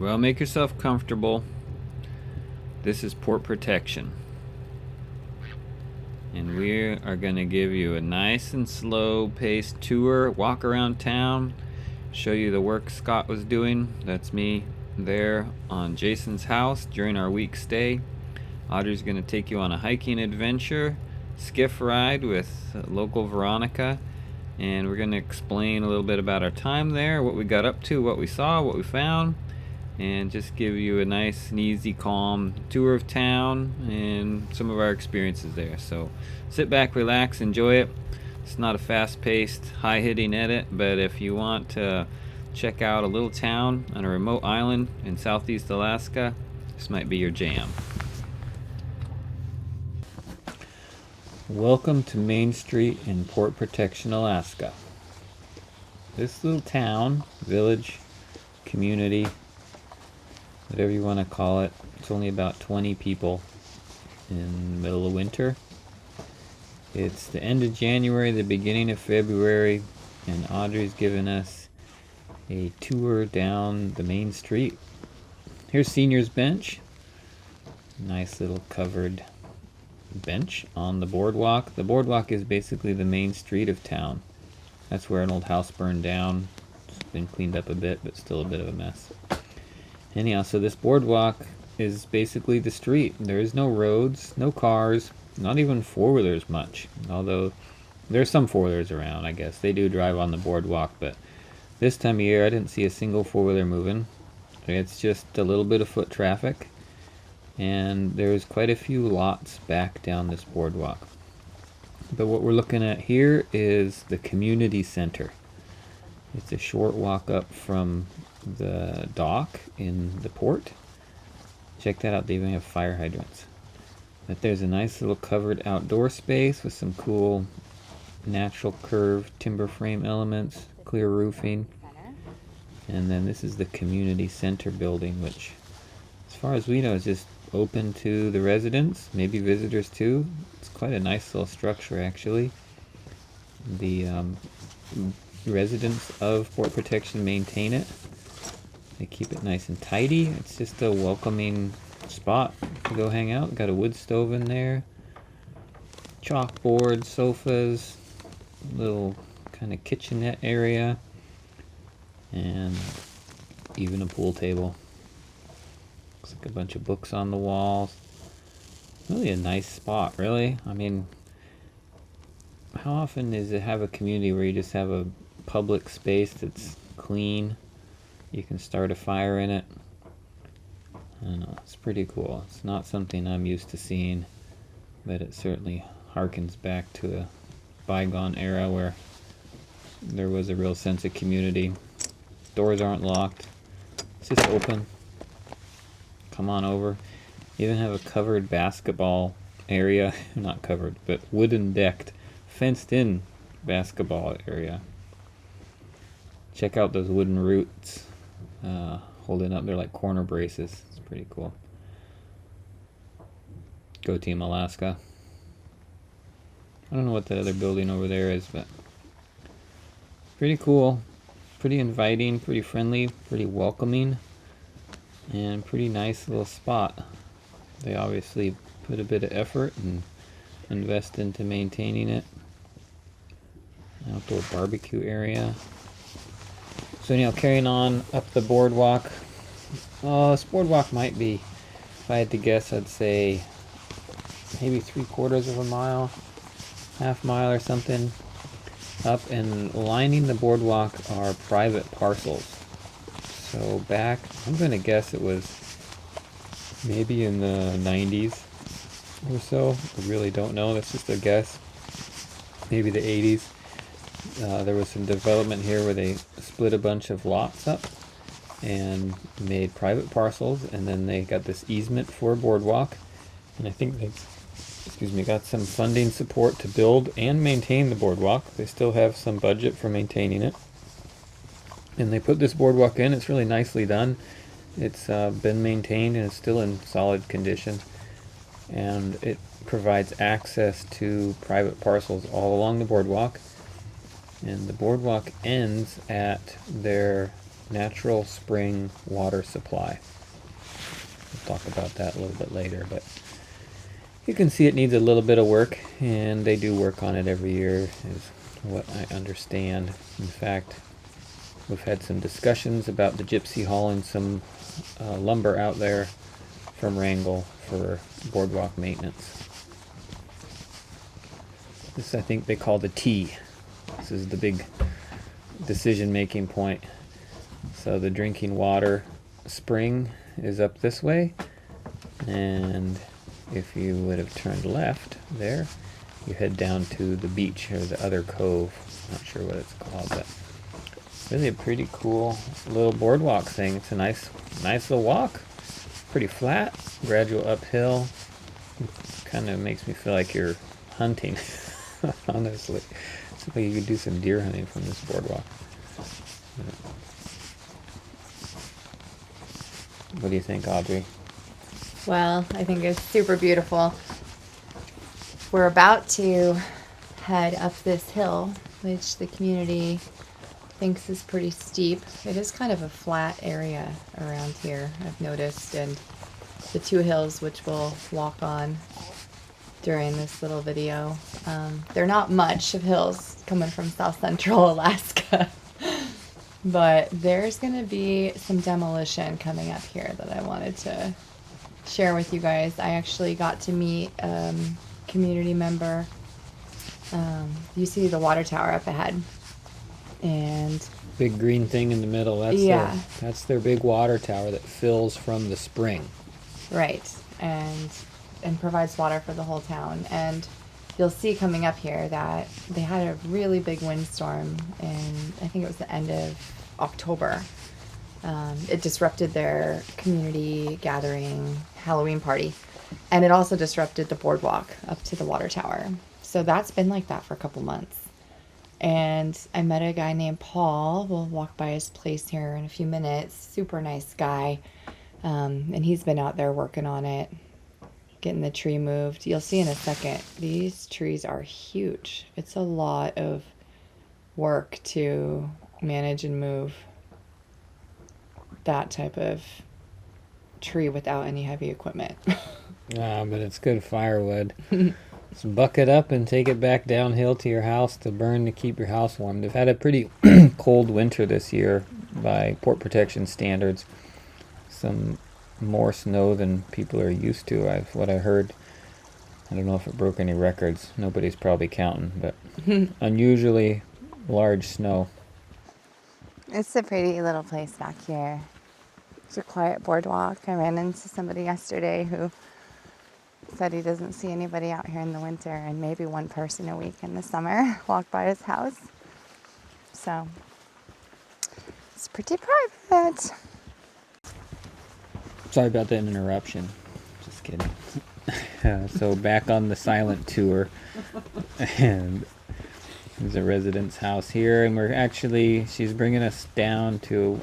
Well, make yourself comfortable. This is port protection. And we are going to give you a nice and slow paced tour, walk around town, show you the work Scott was doing. That's me there on Jason's house during our week stay. Audrey's going to take you on a hiking adventure, skiff ride with local Veronica, and we're going to explain a little bit about our time there, what we got up to, what we saw, what we found, and just give you a nice and easy, calm tour of town and some of our experiences there. So sit back, relax, enjoy it. It's not a fast-paced, high-hitting edit, but if you want to check out a little town on a remote island in southeast Alaska, this might be your jam. Welcome to Main Street in Port Protection, Alaska. This little town, village, community, whatever you want to call it, it's only about 20 people in the middle of winter. It's the end of January, the beginning of February, and Audrey's given us a tour down the main street. Here's Senior's Bench. Nice little covered bench on the boardwalk. The boardwalk is basically the main street of town. That's where an old house burned down. It's been cleaned up a bit, but still a bit of a mess. Anyhow, so this boardwalk is basically the street. There is no roads, no cars, not even four-wheelers much. Although there's some four-wheelers around, I guess. They do drive on the boardwalk, but this time of year I didn't see a single four-wheeler moving. It's just a little bit of foot traffic. And there's quite a few lots back down this boardwalk. But what we're looking at here is the community center. It's a short walk up from the dock in the port. Check that out, they even have fire hydrants. But there's a nice little covered outdoor space with some cool natural curved timber frame elements, clear roofing. And then this is the community center building, which as far as we know is just open to the residents, maybe visitors too. It's quite a nice little structure actually. The residents of Port Protection maintain it. They keep it nice and tidy. It's just a welcoming spot to go hang out. Got a wood stove in there, chalkboard, sofas, little kind of kitchenette area, and even a pool table. Looks like a bunch of books on the walls. Really a nice spot, really. I mean, how often does it have a community where you just have a public space that's clean? You can start a fire in it. I don't know, it's pretty cool. It's not something I'm used to seeing, but it certainly harkens back to a bygone era where there was a real sense of community. Doors aren't locked. It's just open. Come on over. Even have a covered basketball area. Not covered, but wooden decked, fenced in basketball area. Check out those wooden roots holding up. They're like corner braces. It's pretty cool. Go Team Alaska. I don't know what that other building over there is, but pretty cool. Pretty inviting, pretty friendly, pretty welcoming, and pretty nice little spot. They obviously put a bit of effort and invest into maintaining it. Outdoor barbecue area. So anyhow, carrying on up the boardwalk. This boardwalk might be, if I had to guess, I'd say maybe 3/4 of a mile, half mile or something up, and lining the boardwalk are private parcels. So back, I'm going to guess it was maybe in the 90s or so. I really don't know, that's just a guess. Maybe the 80s. There was some development here where they split a bunch of lots up and made private parcels, and then they got this easement for a boardwalk, and I think they got some funding support to build and maintain the boardwalk. They still have some budget for maintaining it, and they put this boardwalk in. It's really nicely done. It's been maintained and it's still in solid condition, and it provides access to private parcels all along the boardwalk. And the boardwalk ends at their natural spring water supply. We'll talk about that a little bit later, but you can see it needs a little bit of work, and they do work on it every year, is what I understand. In fact, we've had some discussions about the gypsy hauling some lumber out there from Wrangell for boardwalk maintenance. This I think they call the T. This is the big decision-making point. So the drinking water spring is up this way, and if you would have turned left there, you head down to the beach or the other cove. Not sure what it's called, but really a pretty cool little boardwalk thing. It's a nice little walk. Pretty flat, gradual uphill. Kind of makes me feel like you're hunting, honestly. It's like you could do some deer hunting from this boardwalk. What do you think, Audrey? Well, I think it's super beautiful. We're about to head up this hill, which the community thinks is pretty steep. It is kind of a flat area around here, I've noticed, and the two hills which we'll walk on during this little video. They're not much of hills coming from South Central Alaska, but there's going to be some demolition coming up here that I wanted to share with you guys. I actually got to meet community member. You see the water tower up ahead, and Big green thing in the middle, that's their big water tower that fills from the spring. right, and provides water for the whole town. And you'll see coming up here that they had a really big windstorm in, I think it was the end of October. It disrupted their community gathering Halloween party, and it also disrupted the boardwalk up to the water tower. So that's been like that for a couple months. And I met a guy named Paul. We'll walk by his place here in a few minutes. Super nice guy. And he's been out there working on it, getting the tree moved. You'll see in a second, these trees are huge. It's a lot of work to manage and move that type of tree without any heavy equipment. But it's good firewood. Just buck it up and take it back downhill to your house to burn to keep your house warm. They've had a pretty cold winter this year by port protection standards. Some more snow than people are used to, what I heard. I don't know if it broke any records. Nobody's probably counting, but unusually large snow. It's a pretty little place back here. It's a quiet boardwalk. I ran into somebody yesterday who said he doesn't see anybody out here in the winter, and maybe one person a week in the summer walk by his house. So it's pretty private. Sorry about that interruption. Just kidding. So back on the silent tour, and there's a resident's house here, and she's bringing us down to,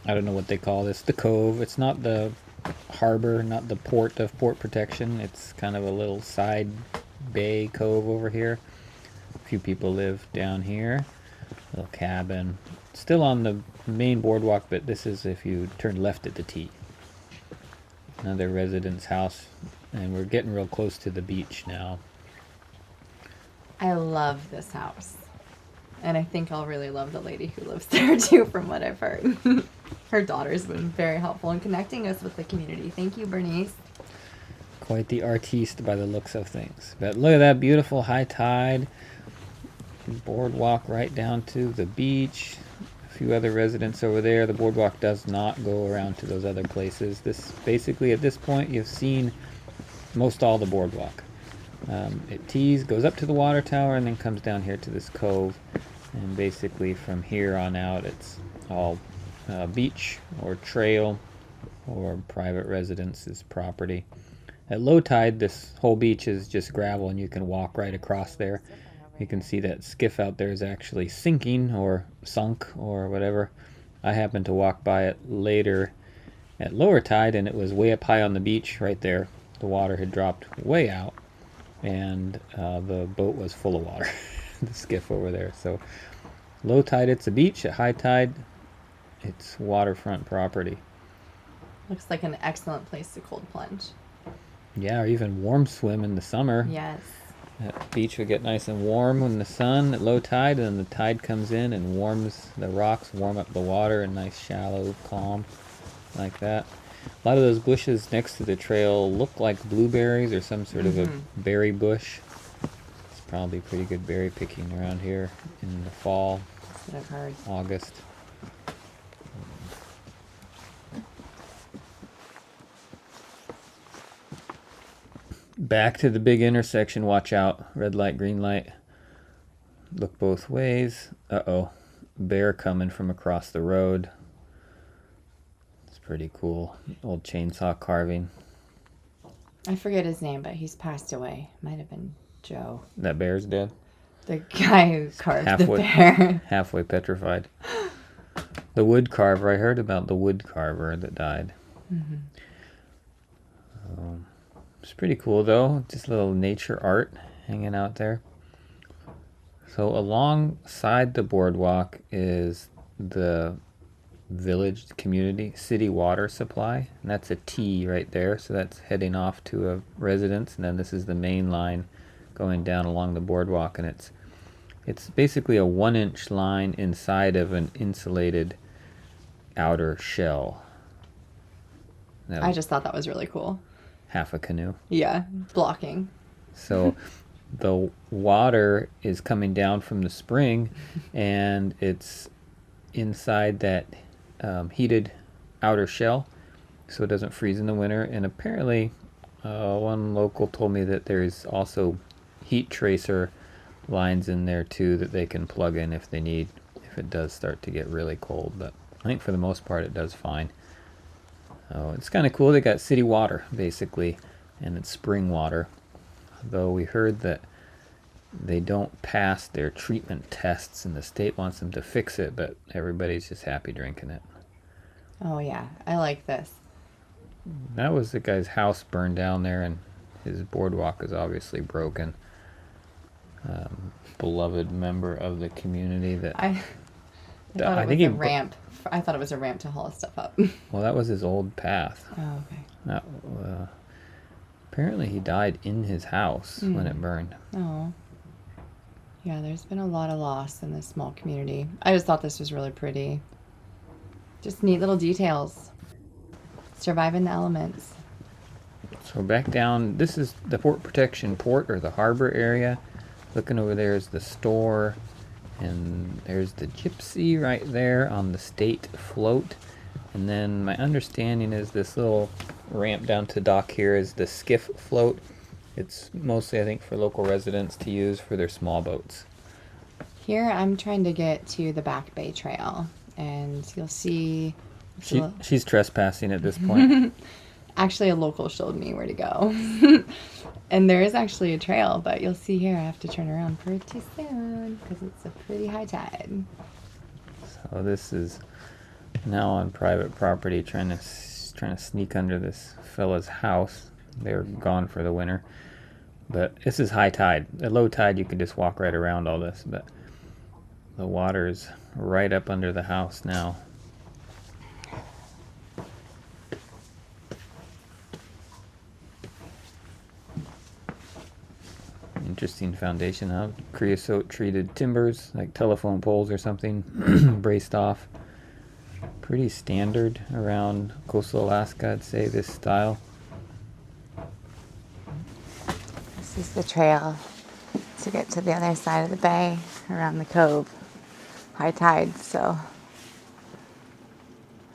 I don't know what they call this, the cove. It's not the harbor, not the port of port protection. It's kind of a little side bay cove over here. A few people live down here. Little cabin. Still on the main boardwalk, but this is if you turn left at the T. Another resident's house, and we're getting real close to the beach now. I love this house. And I think I'll really love the lady who lives there too, from what I've heard. Her daughter's been very helpful in connecting us with the community. Thank you, Bernice. Quite the artiste by the looks of things. But look at that beautiful high tide. Boardwalk right down to the beach. A few other residents over there. The boardwalk does not go around to those other places. This basically, at this point, you've seen most all the boardwalk. It tees, goes up to the water tower, and then comes down here to this cove. And basically from here on out, it's all beach or trail or private residence's property. At low tide, this whole beach is just gravel, and you can walk right across there. You can see that skiff out there is actually sinking or sunk or whatever. I happened to walk by it later at lower tide, and it was way up high on the beach right there. The water had dropped way out, and the boat was full of water. The skiff over there. So low tide, it's a beach. At high tide, It's waterfront property. Looks like an excellent place to cold plunge. Yeah, or even warm swim in the summer. Yes. That beach would get nice and warm when the sun at low tide, and then the tide comes in and warms the rocks, warm up the water, and nice shallow, calm, like that. A lot of those bushes next to the trail look like blueberries or some sort of a berry bush. It's probably pretty good berry picking around here in the fall, That's what I've heard. August. Back to the big intersection. Watch out. Red light, green light. Look both ways. Uh-oh. Bear coming from across the road. It's pretty cool. Old chainsaw carving. I forget his name, but he's passed away. Might have been Joe. That bear's dead. The guy who carved the bear. Halfway petrified. The wood carver. I heard about the wood carver that died. Mm-hmm. It's pretty cool though. Just a little nature art hanging out there. So alongside the boardwalk is the village community city water supply, and that's a T right there. So that's heading off to a residence, and then this is the main line going down along the boardwalk, and it's basically a 1-inch line inside of an insulated outer shell. I just thought that was really cool. Half a canoe. Yeah, blocking. So the water is coming down from the spring, and it's inside that heated outer shell, so it doesn't freeze in the winter. And apparently one local told me that there's also heat tracer lines in there too that they can plug in if they need, if it does start to get really cold. But I think for the most part it does fine. Oh, it's kind of cool. They got city water basically, and it's spring water, though we heard that they don't pass their treatment tests and the state wants them to fix it, but everybody's just happy drinking it. Oh yeah, I like this. That was the guy's house burned down there, and his boardwalk is obviously broken. Beloved member of the community that I thought it was a ramp. I thought it was a ramp to haul stuff up. Well, that was his old path. Oh, okay. That, apparently he died in his house when it burned. Oh. Yeah, there's been a lot of loss in this small community. I just thought this was really pretty. Just neat little details. Surviving the elements. So back down, this is the port protection port, or the harbor area. Looking over there is the store, and there's the Gypsy right there on the state float. And then my understanding is this little ramp down to dock here is the Skiff float. It's mostly, I think, for local residents to use for their small boats. Here I'm trying to get to the Back Bay Trail, and you'll see... She's trespassing at this point. Actually, a local showed me where to go. And there is actually a trail, but you'll see here I have to turn around pretty soon because it's a pretty high tide. So this is now on private property, trying to sneak under this fella's house. They're gone for the winter. But this is high tide. At low tide, you could just walk right around all this, but the water's right up under the house now. Interesting foundation, huh? Creosote treated timbers, like telephone poles or something, braced off. Pretty standard around coastal Alaska, I'd say, this style. This is the trail to get to the other side of the bay around the cove. High tide, so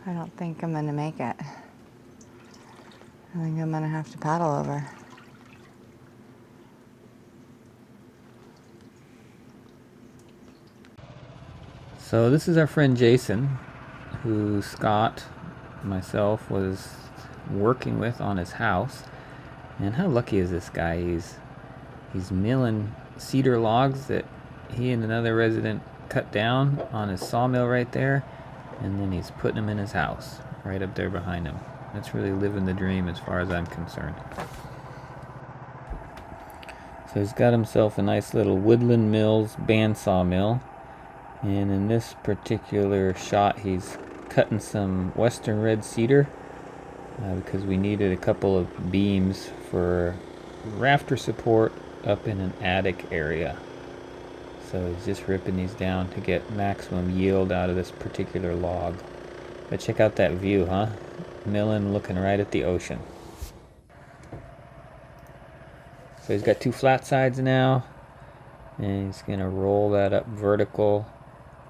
I don't think I'm gonna make it. I think I'm gonna have to paddle over. So this is our friend Jason, who Scott, myself, was working with on his house. And how lucky is this guy? He's milling cedar logs that he and another resident cut down on his sawmill right there, and then he's putting them in his house right up there behind him. That's really living the dream as far as I'm concerned. So he's got himself a nice little Woodland Mills bandsaw mill. And in this particular shot, he's cutting some western red cedar because we needed a couple of beams for rafter support up in an attic area. So he's just ripping these down to get maximum yield out of this particular log. But check out that view, huh? Milling looking right at the ocean. So he's got two flat sides now, and he's gonna roll that up vertical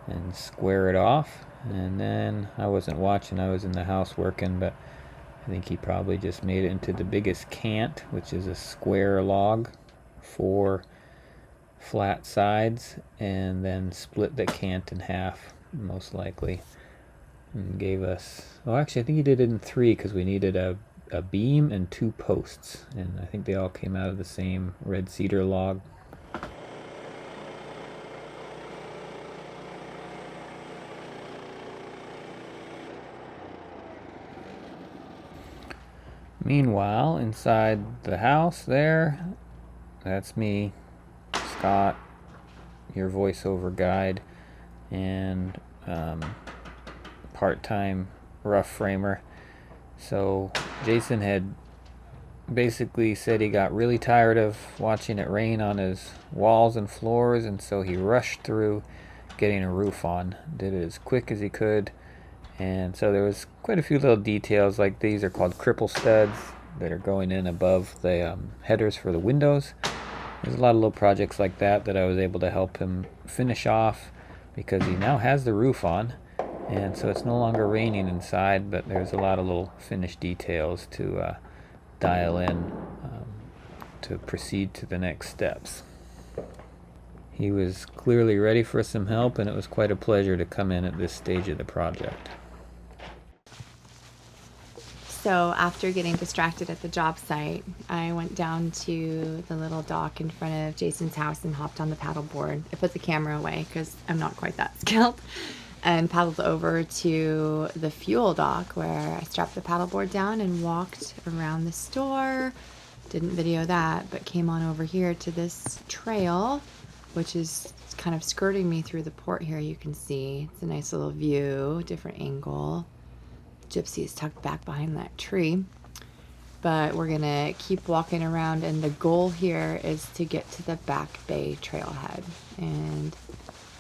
and square it off. And then I wasn't watching, I was in the house working, but I think he probably just made it into the biggest cant, which is a square log, 4 flat sides, and then split the cant in half, most likely, and gave us, well, actually I think he did it in 3 because we needed a beam and 2 posts, and I think they all came out of the same red cedar log. Meanwhile, inside the house there, that's me, Scott, your voiceover guide, and part-time rough framer. So Jason had basically said he got really tired of watching it rain on his walls and floors, and so he rushed through getting a roof on. Did it as quick as he could. And so there was quite a few little details, like these are called cripple studs that are going in above the headers for the windows. There's a lot of little projects like that that I was able to help him finish off because he now has the roof on, and so it's no longer raining inside, but there's a lot of little finished details to dial in to proceed to the next steps. He was clearly ready for some help, and it was quite a pleasure to come in at this stage of the project. So after getting distracted at the job site, I went down to the little dock in front of Jason's house and hopped on the paddleboard. I put the camera away because I'm not quite that skilled, and paddled over to the fuel dock where I strapped the paddleboard down and walked around the store. Didn't video that, but came on over here to this trail, which is kind of skirting me through the port here. You can see it's a nice little view, different angle. Gypsy is tucked back behind that tree, but we're gonna keep walking around, and the goal here is to get to the Back Bay trailhead. And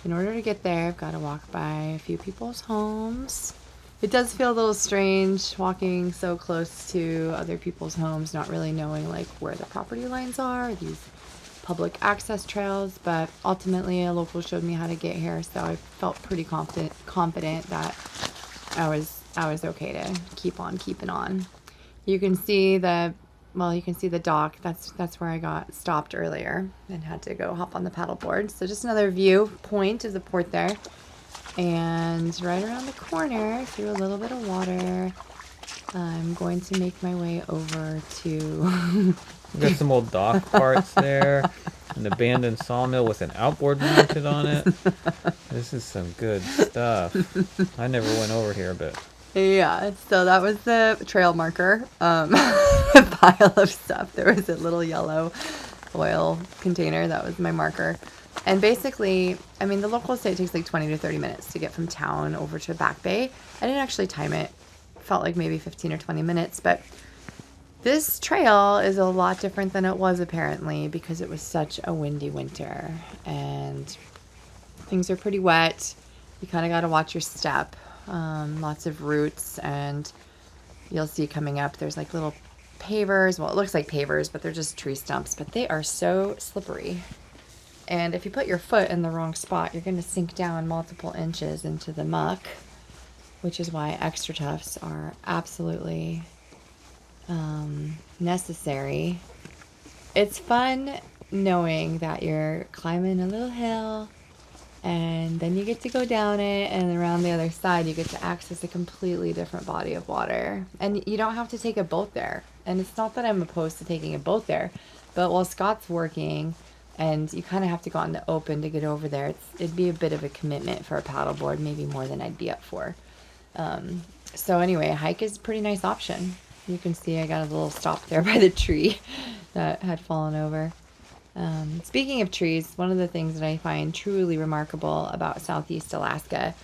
in order to get there, I've got to walk by a few people's homes. It does feel a little strange walking so close to other people's homes, not really knowing like where the property lines are, these public access trails, but ultimately a local showed me how to get here, so I felt pretty confident that I was okay to keep on keeping on. You can see the dock. That's where I got stopped earlier and had to go hop on the paddleboard. So just another view point of the port there. And right around the corner, through a little bit of water, I'm going to make my way over to... We got some old dock parts there, an abandoned sawmill with an outboard mounted on it. This is some good stuff. I never went over here, but... Yeah, so that was the trail marker, a pile of stuff. There was a little yellow oil container. That was my marker. And basically, I mean, the locals say it takes like 20 to 30 minutes to get from town over to Back Bay. I didn't actually time it. Felt like maybe 15 or 20 minutes, but this trail is a lot different than it was apparently because it was such a windy winter and things are pretty wet. You kind of got to watch your step. Lots of roots, and you'll see coming up there's like little pavers. Well, it looks like pavers, but they're just tree stumps, but they are so slippery. And if you put your foot in the wrong spot, you're going to sink down multiple inches into the muck, which is why extra tufts are absolutely necessary. It's fun knowing that you're climbing a little hill and then you get to go down it, and around the other side you get to access a completely different body of water, and you don't have to take a boat there. And it's not that I'm opposed to taking a boat there, but while Scott's working and you kind of have to go out in the open to get over there, it'd be a bit of a commitment for a paddleboard, maybe more than I'd be up for. So anyway, a hike is a pretty nice option. You can see I got a little stop there by the tree that had fallen over. Speaking of trees, one of the things that I find truly remarkable about Southeast Alaska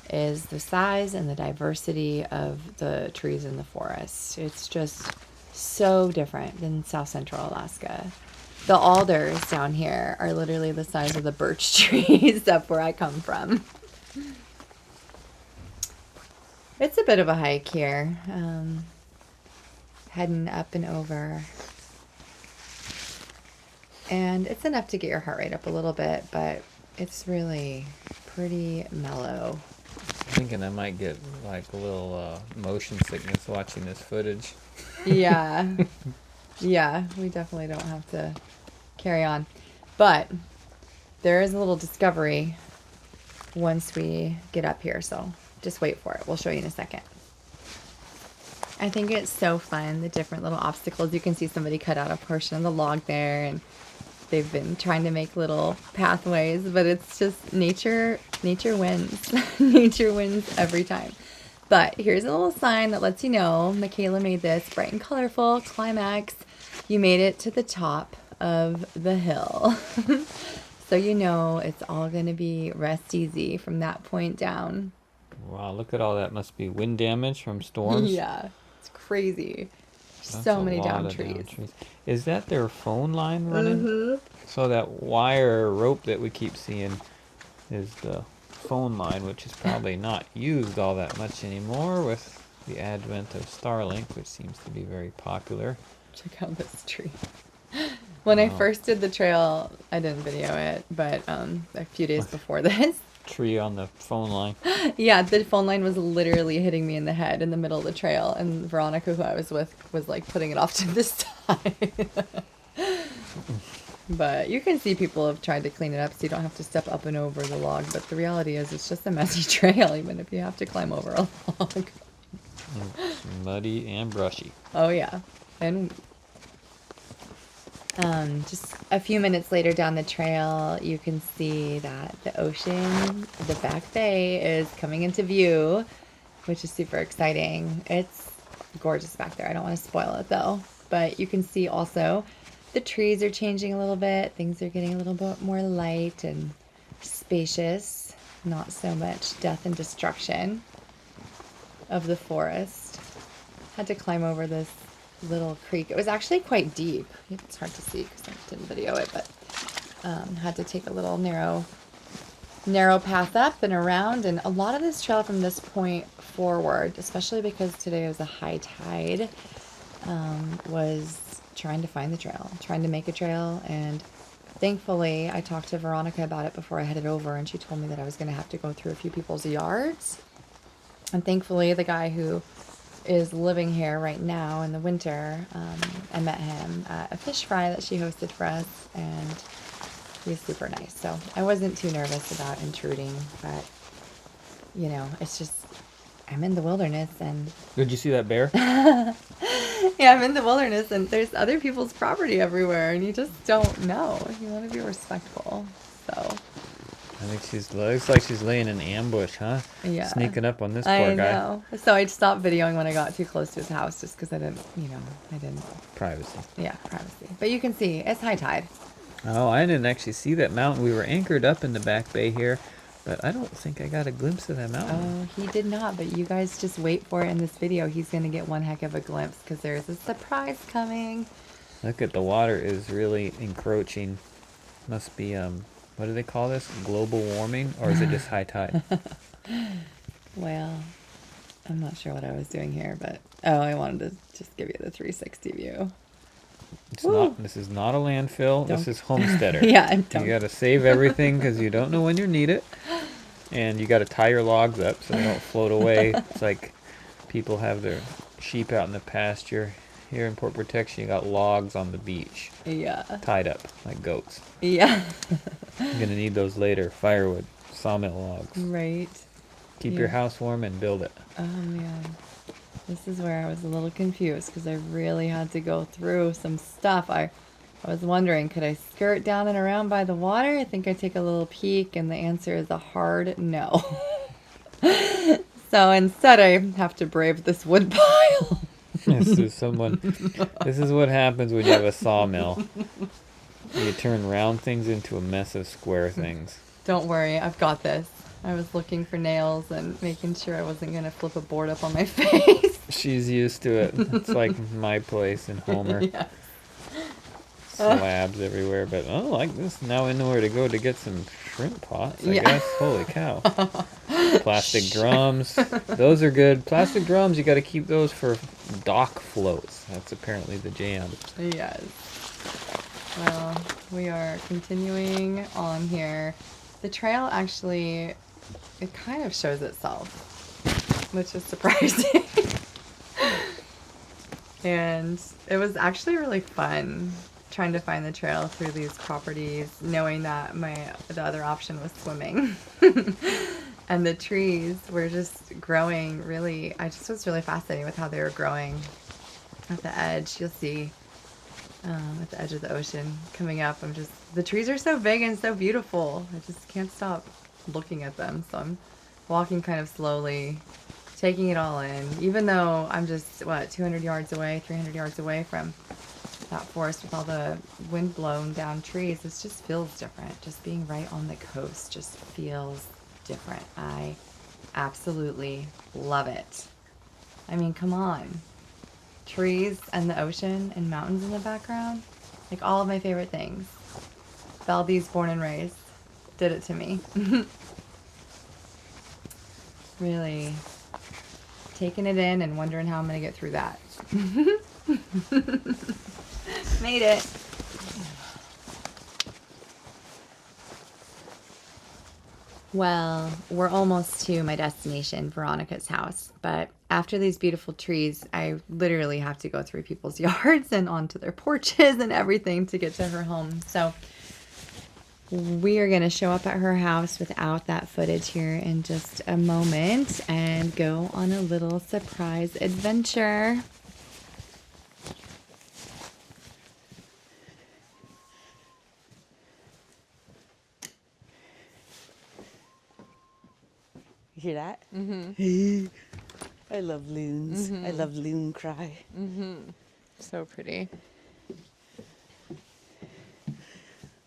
is the size and the diversity of the trees in the forest. It's just so different than South Central Alaska. The alders down here are literally the size of the birch trees up where I come from. It's a bit of a hike here. Heading up and over. And it's enough to get your heart rate up a little bit, but it's really pretty mellow. Thinking I might get like a little motion sickness watching this footage. Yeah. Yeah, we definitely don't have to carry on. But there is a little discovery once we get up here, so just wait for it. We'll show you in a second. I think it's so fun, the different little obstacles. You can see somebody cut out a portion of the log there, and they've been trying to make little pathways, but it's just nature wins. Nature wins every time. But here's a little sign that lets you know, Michaela made this, bright and colorful, climax. You made it to the top of the hill. So you know it's all going to be rest easy from that point down. Wow, look at all that. Must be wind damage from storms. Yeah, it's crazy. That's So a many lot down of trees. Is that their phone line running? Mm-hmm. So that wire or rope that we keep seeing is the phone line, which is probably not used all that much anymore with the advent of Starlink, which seems to be very popular. Check out this tree. When I Wow. first did the trail, I didn't video it, but a few days before this, Tree on the phone line. yeah, the phone line was literally hitting me in the head in the middle of the trail, and Veronica, who I was with, was like putting it off to the side. But you can see people have tried to clean it up so you don't have to step up and over the log, but the reality is it's just a messy trail, even if you have to climb over a log. It's muddy and brushy. Oh yeah, and just a few minutes later down the trail, you can see that the ocean, the back bay, is coming into view, which is super exciting. It's gorgeous back there. I don't want to spoil it though, but you can see also the trees are changing a little bit. Things are getting a little bit more light and spacious. Not so much death and destruction of the forest. Had to climb over this little creek. It was actually quite deep. It's hard to see because I didn't video it, but had to take a little narrow path up and around. And a lot of this trail from this point forward, especially because today was a high tide, was trying to find the trail, trying to make a trail. And thankfully, I talked to Veronica about it before I headed over, and she told me that I was going to have to go through a few people's yards. And thankfully, the guy who is living here right now in the winter, I met him at a fish fry that she hosted for us, and he's super nice. So I wasn't too nervous about intruding, but you know, it's just, I'm in the wilderness, and Did you see that bear? yeah, I'm in the wilderness, and there's other people's property everywhere, and you just don't know. You want to be respectful. So I think looks like she's laying in ambush, huh? yeah, Sneaking up on this poor I guy. know. So I stopped videoing when I got too close to his house, just because I didn't. Privacy. Yeah, privacy. But you can see it's high tide. Oh, I didn't actually see that mountain. We were anchored up in the back bay here, but I don't think I got a glimpse of that mountain. Oh, he did not, but you guys just wait for it in this video. He's going to get one heck of a glimpse because there's a surprise coming. Look at the water is really encroaching. Must be, what do they call this? Global warming? Or is it just high tide? Well, I'm not sure what I was doing here, but I wanted to just give you the 360 view. This is not a landfill. This Don't- is homesteader. Yeah, You don't. got to save everything because you don't know when you need it. And you got to tie your logs up so they don't float away. It's like people have their sheep out in the pasture. Here in Port Protection, you got logs on the beach, Yeah. tied up like goats. Yeah. You're going to need those later. Firewood, sawmill logs. Right. Keep Yeah. your house warm and build it. Oh, man. This is where I was a little confused because I really had to go through some stuff. I was wondering, could I skirt down and around by the water? I think I take a little peek, and the answer is a hard no. So instead, I have to brave this wood pile. This is what happens when you have a sawmill. You turn round things into a mess of square things. Don't worry, I've got this. I was looking for nails and making sure I wasn't going to flip a board up on my face. She's used to it. It's like my place in Homer. Yeah. Slabs everywhere, but oh, like this. Now I know where to go to get some shrimp pots, I Yeah. guess. Holy cow. Plastic drums. Those are good. Plastic drums, you got to keep those for dock floats. That's apparently the jam. Yes. Well, we are continuing on here. The trail actually, it kind of shows itself, which is surprising. And it was actually really fun trying to find the trail through these properties, knowing that the other option was swimming. And the trees were just growing really, I just was really fascinated with how they were growing at the edge. You'll see at the edge of the ocean coming up. The trees are so big and so beautiful. I just can't stop looking at them. So I'm walking kind of slowly, taking it all in, even though I'm just, 200 yards away, 300 yards away from that forest with all the wind blown down trees. It just feels different. Just being right on the coast just feels different. I absolutely love it. I mean, come on. Trees and the ocean and mountains in the background. Like all of my favorite things. Valdez, born and raised, did it to me. Really taking it in and wondering how I'm going to get through that. Made it. Well, we're almost to my destination, Veronica's house. But after these beautiful trees, I literally have to go through people's yards and onto their porches and everything to get to her home. So we are going to show up at her house without that footage here in just a moment and go on a little surprise adventure. You hear that? Mm-hmm. I love loons. I love loon cry. So pretty.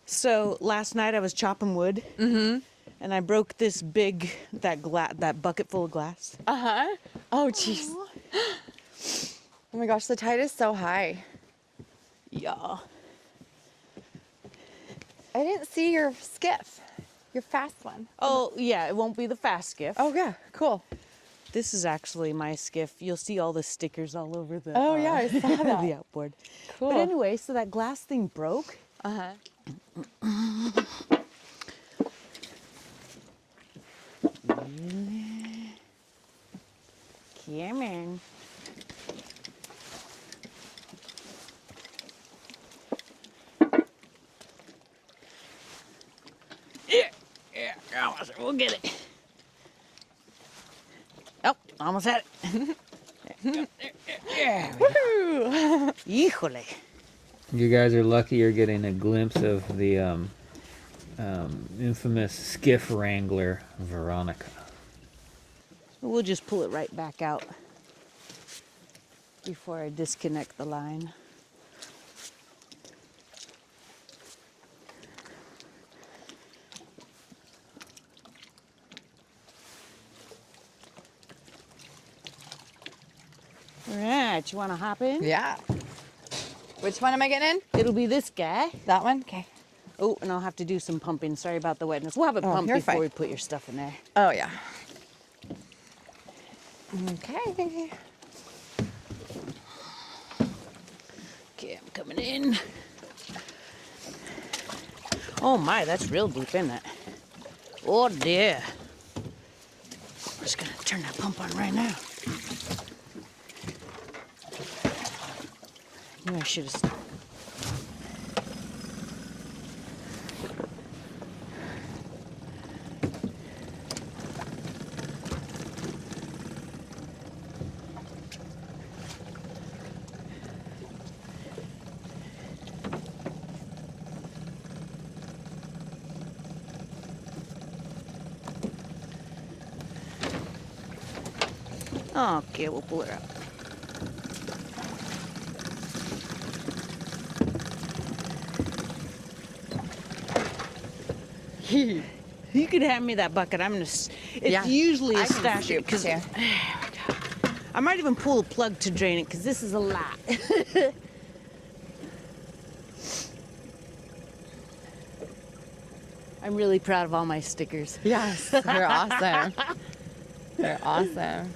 So last night I was chopping wood, and I broke this big that bucket full of glass. Uh-huh. Oh, jeez. Oh my gosh, the tide is so high. Yeah. I didn't see your skiff. Your fast one. Oh yeah, it won't be the fast skiff. Oh, yeah. Cool. This is actually my skiff. You'll see all the stickers all over the. Oh, yeah, I saw that. the outboard. Cool. But anyway, so that glass thing broke. Uh-huh. Come on. Yeah, we'll get it. Oh, almost had it. Yeah. Woohoo! Híjole. You guys are lucky you're getting a glimpse of the infamous skiff wrangler, Veronica. We'll just pull it right back out before I disconnect the line. All right, you want to hop in? Yeah. Which one am I getting in? It'll be this guy. That one? Okay. Oh, and I'll have to do some pumping. Sorry about the wetness. We'll have it pumped you're before fine. we put your stuff in there. Oh, yeah. Okay. Okay, I'm coming in. Oh my, that's real deep, isn't it? Oh dear. I'm just gonna turn that pump on right now. Maybe I should have. Okay, we'll pull it out. You could hand me that bucket. I'm gonna. It's Yeah, usually a I can stash scoop because too. I might even pull a plug to drain it because this is a lot. I'm really proud of all my stickers. Yes, they're awesome. They're awesome.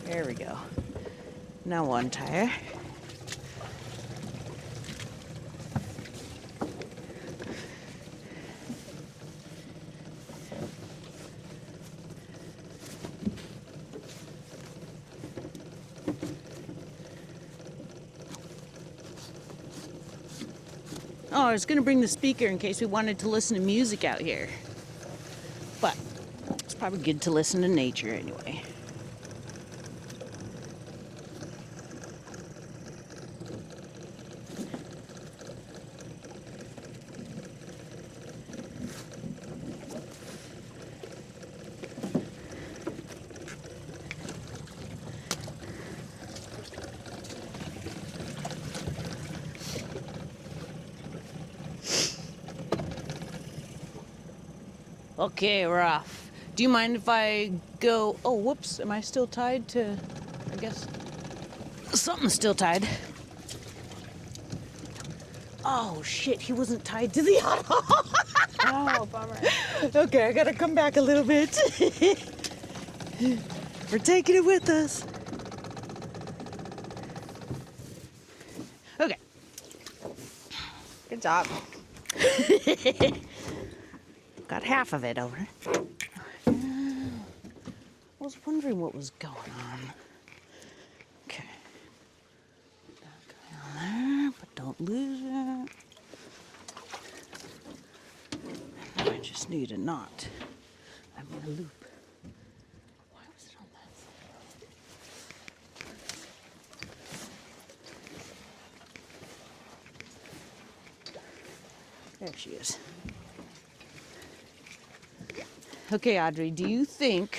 There we go. Now one tire. Oh, I was gonna bring the speaker in case we wanted to listen to music out here. But it's probably good to listen to nature anyway. Okay, we're off. Do you mind if I go? Oh, whoops. Am I still tied to? I guess something's still tied. Oh, shit. He wasn't tied to the auto. Oh, bummer. Okay, I gotta come back a little bit. We're taking it with us. Okay. Good job. Got half of it over. I was wondering what was going on. Okay. That guy on there, but don't lose it. Now I just need a knot. I'm in a loop. Why was it on that side? There she is. Okay, Audrey, do you think,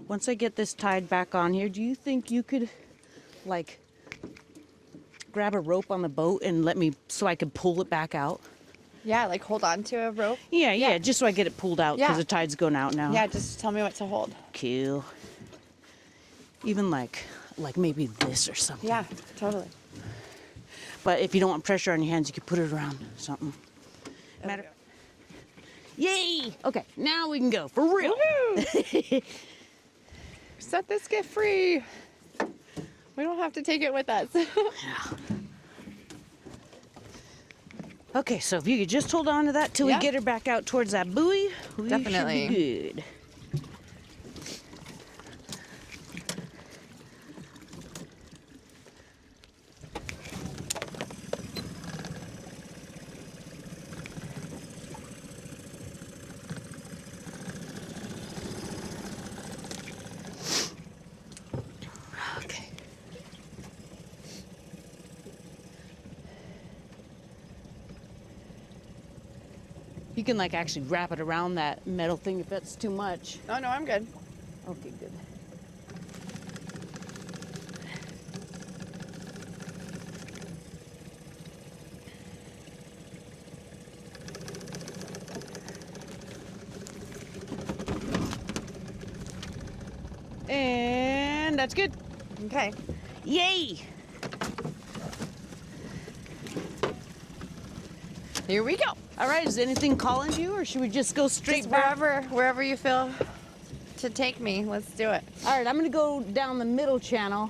once I get this tied back on here, do you think you could, like, grab a rope on the boat and let me, so I could pull it back out? Yeah, like hold on to a rope. Yeah, just so I get it pulled out, because Yeah. the tide's going out now. Yeah, just tell me what to hold. Cool. Even like maybe this or something. Yeah, totally. But if you don't want pressure on your hands, you could put it around something. Matter. Yay! Okay, now we can go for real. Woohoo! Set the skiff free. We don't have to take it with us. Okay, so if you could just hold on to that till Yeah. we get her back out towards that buoy, we Definitely. should be good. Okay. You can like actually wrap it around that metal thing if that's too much. Oh, no, I'm good. Okay, good. And that's good. Okay. Yay! Here we go. All right, is anything calling you, or should we just go straight Just back? wherever you feel to take me. Let's do it. All right, I'm gonna go down the middle channel.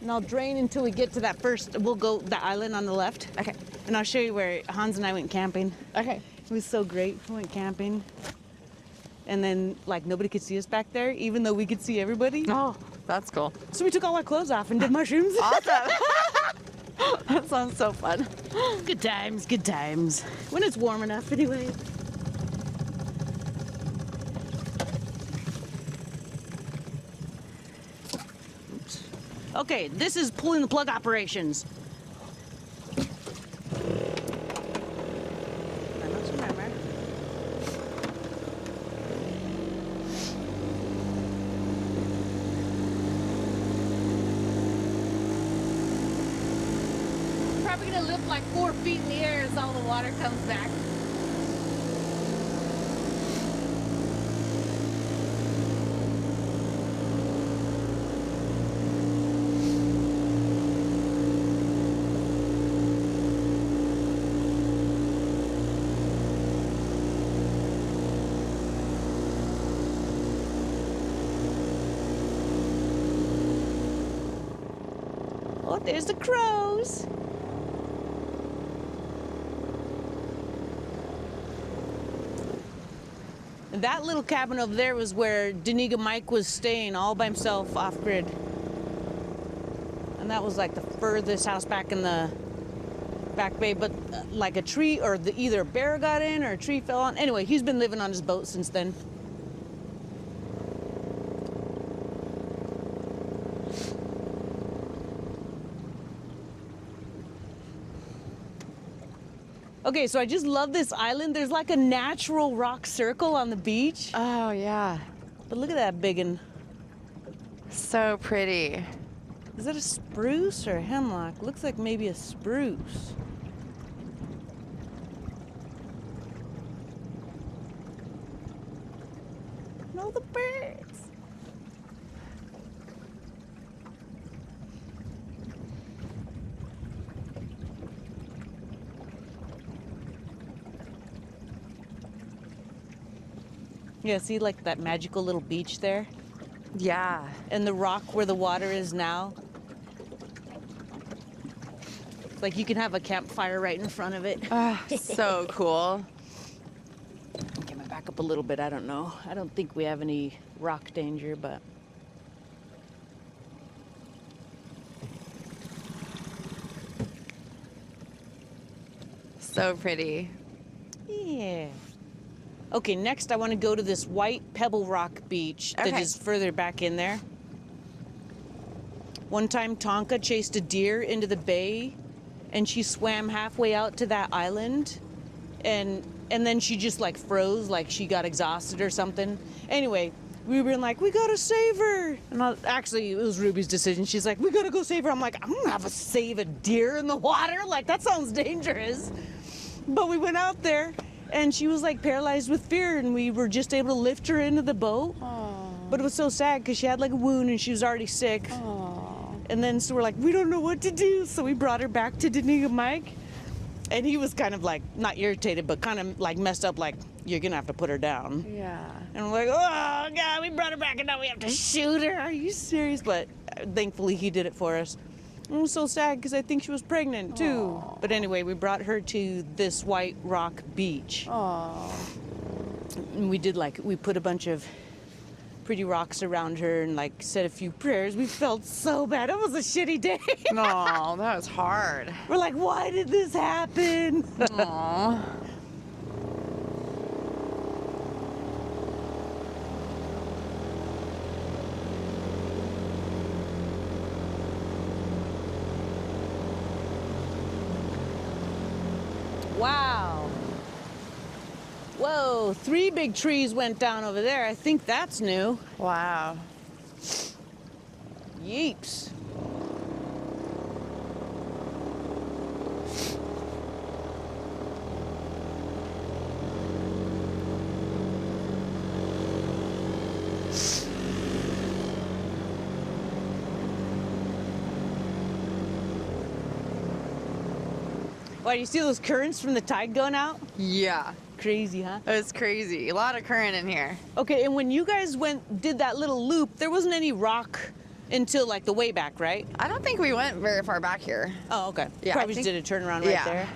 And I'll drain until we get to that first, we'll go the island on the left. Okay. And I'll show you where Hans and I went camping. Okay. It was so great. We went camping. And then, like, nobody could see us back there, even though we could see everybody. Oh, that's cool. So we took all our clothes off and did mushrooms. Awesome. That sounds so fun. Good times, good times. When it's warm enough, anyway. Oops. Okay, this is pulling the plug operations. probably gonna lift like 4 feet in the air as all the water comes back. Oh, there's the crows. And that little cabin over there was where Daniga Mike was staying all by himself off grid. And that was like the furthest house back in the back bay, but like a tree or either a bear got in or a tree fell on. Anyway, he's been living on his boat since then. Okay, so I just love this island. There's like a natural rock circle on the beach. Oh, yeah. But look at that big one. So pretty. Is that a spruce or a hemlock? Looks like maybe a spruce. No, the birds. Yeah, see like that magical little beach there? Yeah. And the rock where the water is now. It's like you can have a campfire right in front of it. So cool. Get my back up a little bit, I don't know. I don't think we have any rock danger, but... So pretty. Yeah. Okay, next I want to go to this white pebble rock beach that Okay. is further back in there. One time Tonka chased a deer into the bay and she swam halfway out to that island and then she just like froze, like she got exhausted or something. Anyway, we were like, we gotta save her. And actually, it was Ruby's decision. She's like, we gotta go save her. I'm like, I'm gonna have to save a deer in the water? Like, that sounds dangerous. But we went out there and she was like paralyzed with fear and we were just able to lift her into the boat. Aww. But it was so sad because she had like a wound and she was already sick. Aww. And then so we're like, we don't know what to do. So we brought her back to Daniga Mike. And he was kind of like, not irritated, but kind of like messed up, like, you're gonna have to put her down. Yeah. And we're like, oh God, we brought her back and now we have to shoot her. Are you serious? But thankfully he did it for us. I was so sad because I think she was pregnant too. Aww. But anyway, we brought her to this white rock beach. Aww. And we put a bunch of pretty rocks around her and like said a few prayers. We felt so bad. It was a shitty day. No, that was hard. We're like, why did this happen? Aww. Wow. Whoa, 3 big trees went down over there. I think that's new. Wow. Yeeps. Why, do you see those currents from the tide going out? Yeah. Crazy, huh? It was crazy. A lot of current in here. Okay, and when you guys did that little loop, there wasn't any rock until like the way back, right? I don't think we went very far back here. Oh, okay. Yeah, Probably I just think- did a turnaround right yeah. there.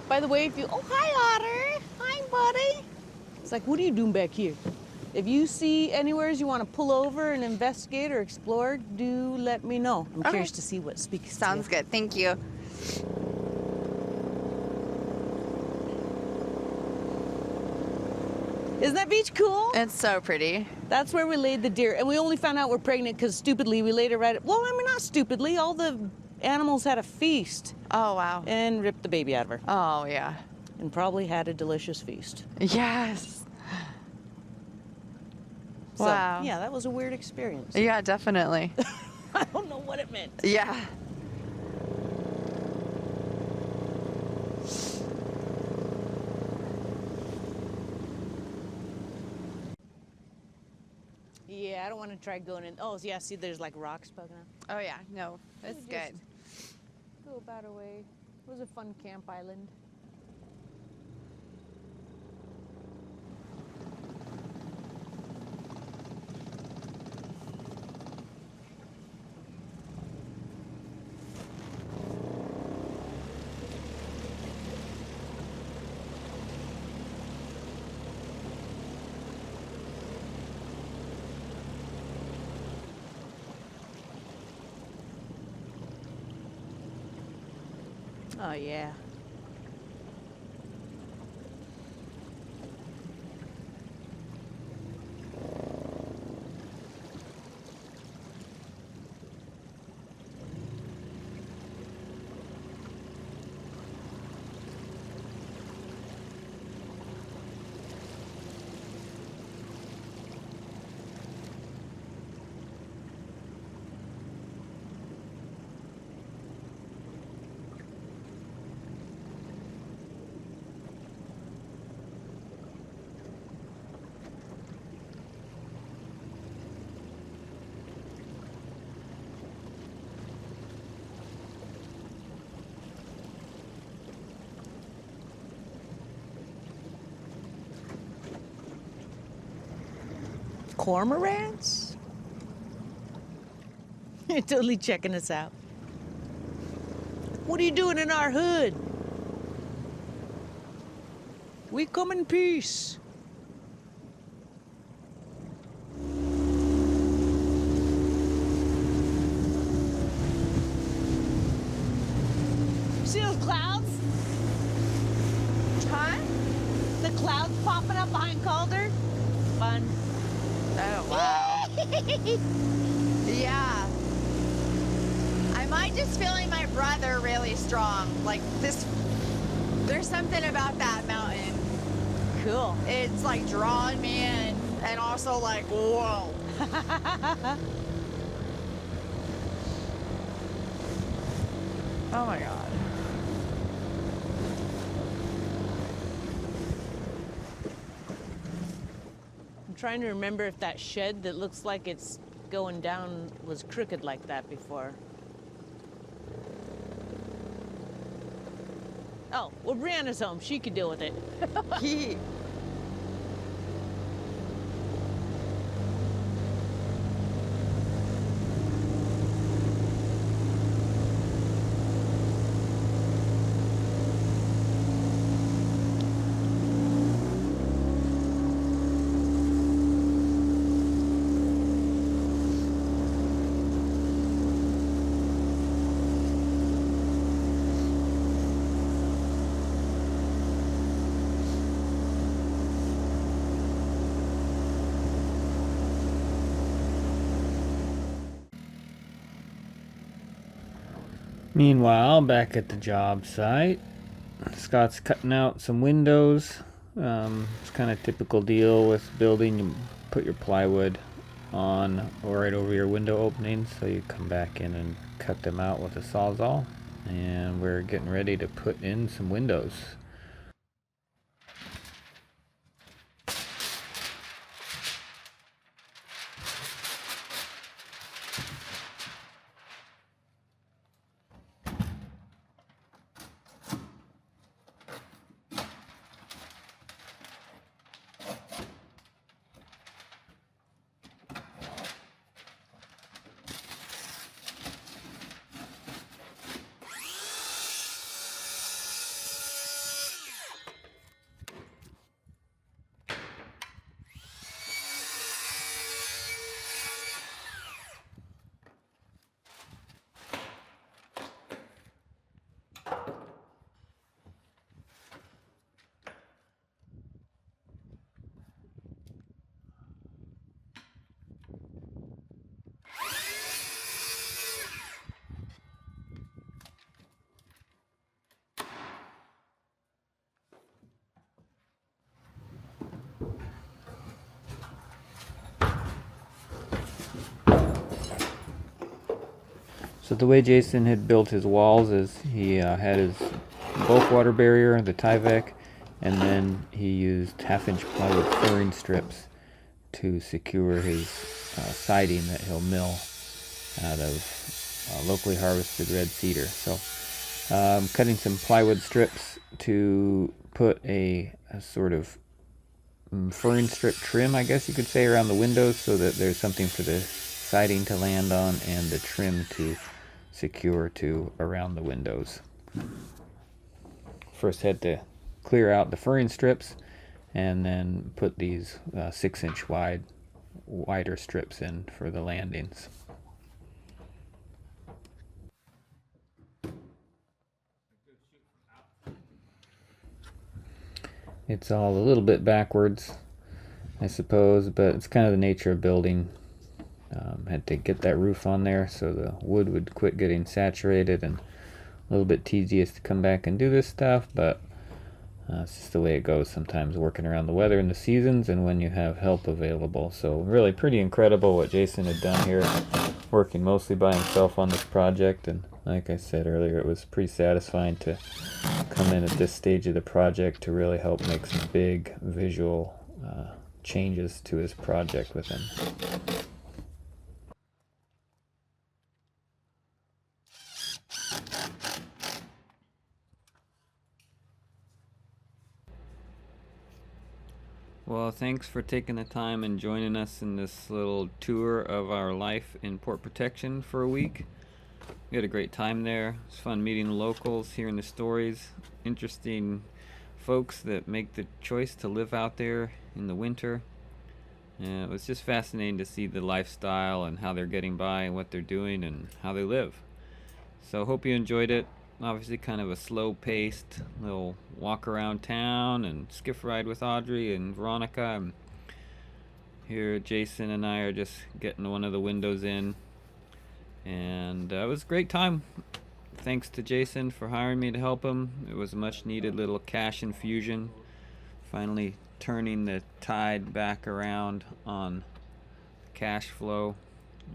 By the way, if you... Oh, hi, Otter. Hi, buddy. It's like, what are you doing back here? If you see anywhere you want to pull over and investigate or explore, do let me know. I'm Okay. curious to see what speaks Sounds to you. good. Thank you. Isn't that beach cool? It's so pretty. That's where we laid the deer. And we only found out we're pregnant because stupidly we laid her right... Well, I mean, not stupidly. All the animals had a feast Oh, wow. and ripped the baby out of her. Oh, yeah. and probably had a delicious feast. Yes. So, Wow. yeah, that was a weird experience. Yeah, definitely. I don't know what it meant. Yeah. Yeah, I don't want to try going in. Oh, yeah, see, there's like rocks poking up. Oh yeah, no, it's Just good. Go about our way. It was a fun camp island. Oh, yeah. Cormorants? You're totally checking us out. What are you doing in our hood? We come in peace. See those clouds? Huh? The clouds popping up behind Calder? Fun. Oh wow. Yeah. I might just feeling my brother really strong. Like this, there's something about that mountain. Cool. It's like drawing me in, and also like, whoa. Oh my God. I'm trying to remember if that shed that looks like it's going down was crooked like that before. Oh, well, Brianna's home. She could deal with it. Meanwhile, back at the job site, Scott's cutting out some windows. It's kind of typical deal with building. You put your plywood on or right over your window openings, so you come back in and cut them out with a sawzall. And we're getting ready to put in some windows. So the way Jason had built his walls is he had his bulk water barrier, the Tyvek, and then he used half-inch plywood furring strips to secure his siding that he'll mill out of locally harvested red cedar. So cutting some plywood strips to put a sort of furring strip trim, I guess you could say, around the windows so that there's something for the siding to land on and the trim to secure to around the windows. First had to clear out the furring strips and then put these 6-inch wider strips in for the landings. It's all a little bit backwards, I suppose, but it's kind of the nature of building. Had to get that roof on there so the wood would quit getting saturated, and a little bit tedious to come back and do this stuff, but it's just the way it goes sometimes, working around the weather and the seasons and when you have help available. So really pretty incredible what Jason had done here, working mostly by himself on this project. And like I said earlier, it was pretty satisfying to come in at this stage of the project to really help make some big visual changes to his project with him. Well, thanks for taking the time and joining us in this little tour of our life in port protection for a week. We had a great time there. It's fun meeting the locals, hearing the stories, interesting folks that make the choice to live out there in the winter. And it was just fascinating to see the lifestyle and how they're getting by and what they're doing and how they live. So hope you enjoyed it. Obviously kind of a slow-paced little walk around town and skiff ride with Audrey and Veronica. And here Jason and I are just getting one of the windows in, and it was a great time. Thanks to Jason for hiring me to help him. It was a much needed little cash infusion, finally turning the tide back around on cash flow.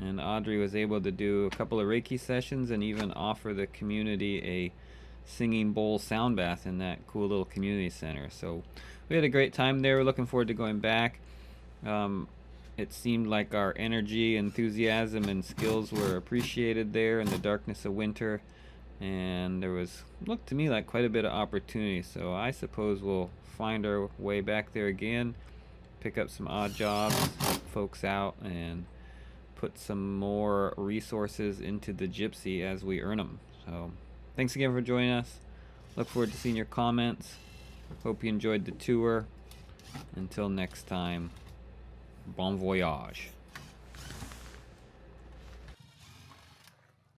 And Audrey was able to do a couple of Reiki sessions and even offer the community a singing bowl sound bath in that cool little community center. So we had a great time there. We're looking forward to going back. It seemed like our energy, enthusiasm, and skills were appreciated there in the darkness of winter. And there was, looked to me like quite a bit of opportunity. So I suppose we'll find our way back there again, pick up some odd jobs, help folks out, and put some more resources into the Gypsy as we earn them. So thanks again for joining us. Look forward to seeing your comments. Hope you enjoyed the tour. Until next time, bon voyage.